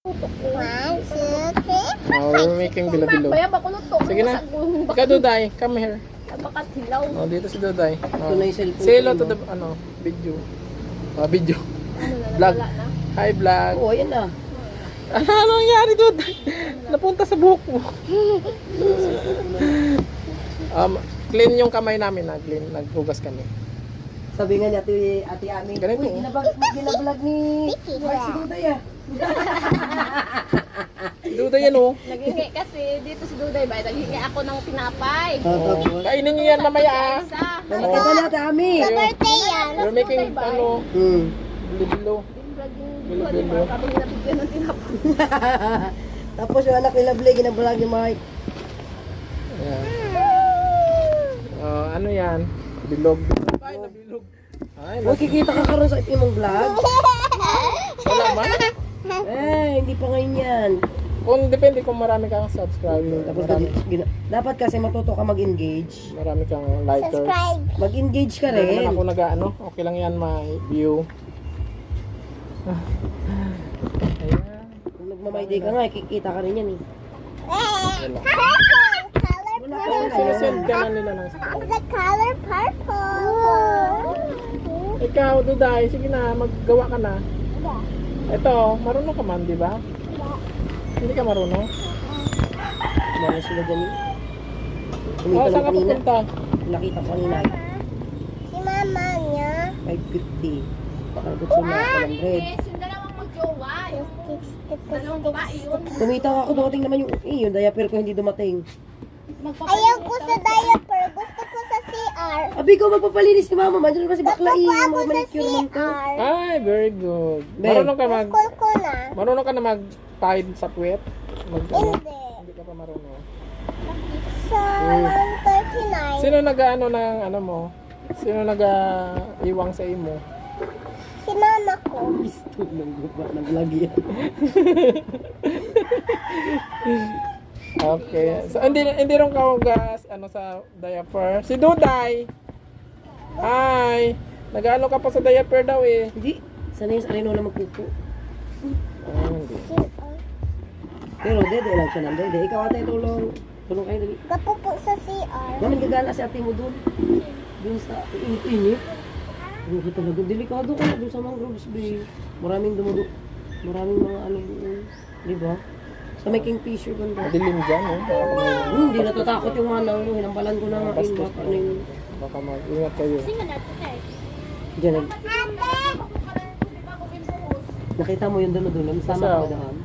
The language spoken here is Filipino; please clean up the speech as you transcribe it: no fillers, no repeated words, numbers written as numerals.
One, two, three. Oh, we're making bilo-bilo. Sige na. Ikaw, Duday. Come here. Napakatilaw. Oh, dito si Duday. Oh. Ito na yung cellphone Say hello ko, to the, video. Video. Vlog. Hi, vlog. Oo, yan na. Ano nangyari, Duday? Napunta sa buhok mo. Clean yung kamay namin na. Clean. Naghugas kami. Sabi nga ni Ate Ami, Ganito. uy, ginablog ni Mark si Duday ah. Duday yan, oh. Naghingi kasi dito si Duday ba? Naghingi ako ng tinapay. Tapos, Kainin niyo yan mamaya, ah. Isa. nakita ni Ate Ami. Sa birthday yan. We're making, bilo-bilo. Bilo-bilo. Sabi niya nabigyan ng tinapay. Tapos yung anak ni Lovely, ginablog ni Mike. Ayan. Ano yan? Bilog. Ay, nabilog. Ay, Uy, kikita ka karoon sa imong vlog? wala ba? Hindi pa ngayon yan. Kung depende kung marami kang subscriber, Tapos dapat kasi matuto ka mag-engage. marami kang likers. Subscribe. Mag-engage ka Hindi naman rin. ako okay lang yan, may view. Ayan. Kung nagmamayday ka nga, kikita ka rin yan eh. Wala. Color purple. Sinesend ka na nila ng story. It's the color purple. Ikaw, Duday, sige na, maggawa ka na. Ito, marunong ka man, di ba? Hindi ka marunong? Kumana sila dyan eh. Oh, Kumita saan lang ka kanina. pupunta? Nakita ko kanina. Si mama niya. 550. Pakalabot sila ako ng red. Yes, yung dalawang magjowa. Yung Stick, dalawang babae yun. Kumita ako, dumating naman yung diaper ko hindi dumating. Ayaw ko sa diaper. Gusto ko sa CR. Abi ko magpapalinis si mama, mandiyan ba si Gusto bakla ko yung ako mga sa manicure man to. CR. Ay, very good. Be. School ko na. Marunong ka na mag-tide sa puwet? Hindi. Hindi ka pa marunong. Sa 139. Sino nag-ano ng mo? Sino nag-iwang sa imo? Si mama ko. Gusto ng guba ng vlog yan. Okay. So hindi rin ka hugas sa diaper. Si Duday. Hi. Nag-ano ka pa sa diaper daw eh. Hindi, sana yung sarino na magpupo. Hindi. Pero dede lang siya nandede. Ikaw ate, tulong. Tulong kayo dali. Kapupo sa CR. Naman gagana si ate mo dun. Dun sa init-init. Ano talaga, delikado ka na dun sa mangroves, be. Maraming dumudo. Maraming mga ano doon. Di ba? Sa may kingfisher banda. Madilim dyan, eh. Hindi natatakot yung manang mo. Hinampalan ko na nga yun. Bastos Baka ano yun. Baka mag-ingat kayo. Diyan, nakita mo yung doon. Sama Saan? ko daan.